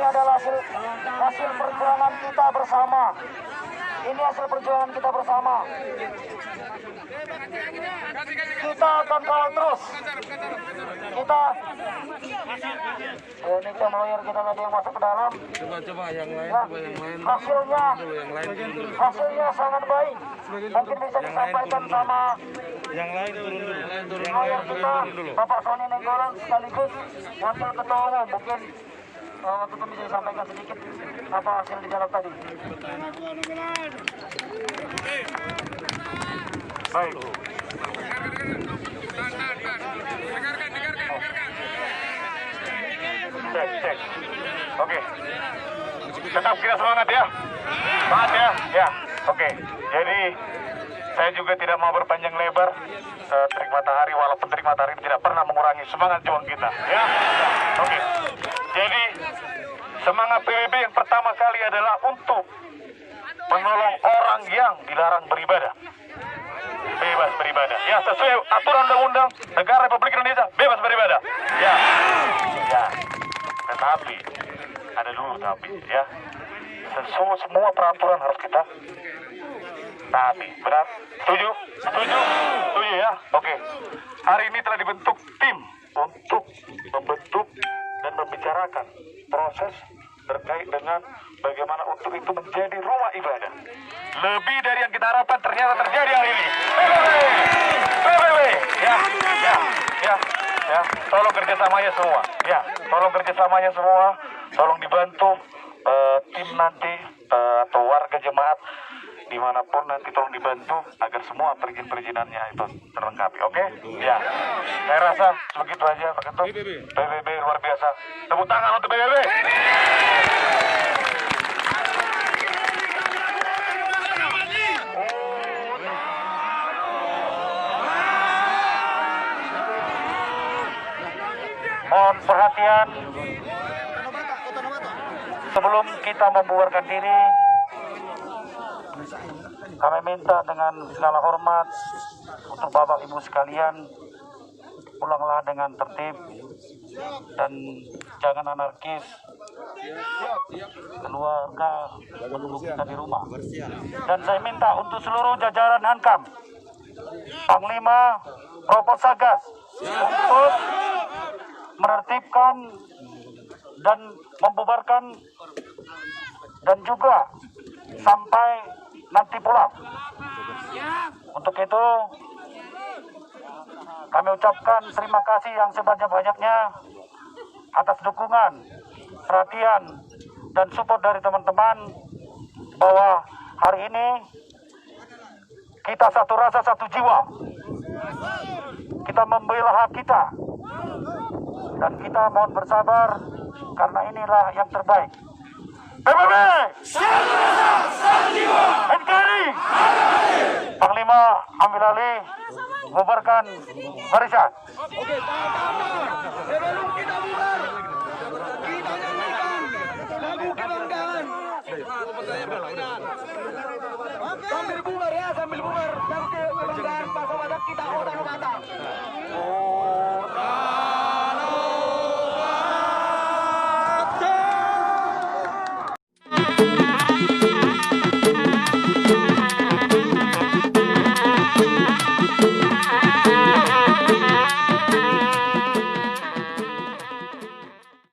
adalah hasil perjuangan kita bersama. Ini hasil perjuangan kita bersama. Kita akan kawal terus. Ini jam lawyer kita tadi yang masuk ke dalam. Coba yang lain, Ya, coba yang lain. Hasilnya sangat baik. Mungkin bisa disampaikan sama Yang lain turun dulu. lawyer kita, Bapak Sony Nenggolan sekaligus wakil ketua umum. Mungkin waktu itu bisa disampaikan sedikit apa hasil di dalam tadi. Baik. Cek. Oke. Tetap kita semangat ya. Semangat ya. Ya. Oke. Jadi saya juga tidak mau berpanjang lebar. Terik matahari, walaupun terik matahari tidak pernah mengurangi semangat juang kita. Ya. Oke. Jadi semangat PBB yang pertama kali adalah untuk menolong orang yang dilarang beribadah. Bebas beribadah. Ya, sesuai aturan undang-undang negara Republik Indonesia, bebas beribadah. Ya. Ya. Tetapi ada dulu ya. Semua peraturan harus kita taati. Benar? Setuju? Setuju ya? Oke. Hari ini telah dibentuk tim untuk membentuk dan membicarakan proses terkait dengan bagaimana untuk itu menjadi rumah ibadah. Lebih dari yang kita harapkan ternyata terjadi hari ini. PBB. Ya. Tolong kerjasamanya semua. Ya, tolong kerjasamanya semua. Tolong dibantu tim nanti atau warga jemaat dimanapun nanti tolong dibantu agar semua perizinannya itu terlengkapi. Oke? Ya. Saya rasa begitu aja Pak Ketum. PBB luar biasa. Tepuk tangan untuk PBB. Mohon perhatian. Sebelum kita membubarkan diri, kami minta dengan segala hormat untuk Bapak Ibu sekalian, pulanglah dengan tertib dan jangan anarkis. Keluarga menunggu kita di rumah. Dan saya minta untuk seluruh jajaran Hankam, Panglima, Propos Sagas untuk menertibkan dan membubarkan dan juga sampai nanti pulang. Untuk itu kami ucapkan terima kasih yang sebanyak-banyaknya atas dukungan, perhatian, dan support dari teman-teman bahwa hari ini kita satu rasa, satu jiwa. Kita membela hak kita dan kita mohon bersabar karena inilah yang terbaik. PBB, NKRI, Panglima ambil alih, bubarkan barisan. Oke, tahan. Sebelum kita bubar, kita nyanyikan lagu kebanggaan. Sambil bubar ya, sambil bubar. Lagu kebanggaan Pasca Batak kita Kota Nubata.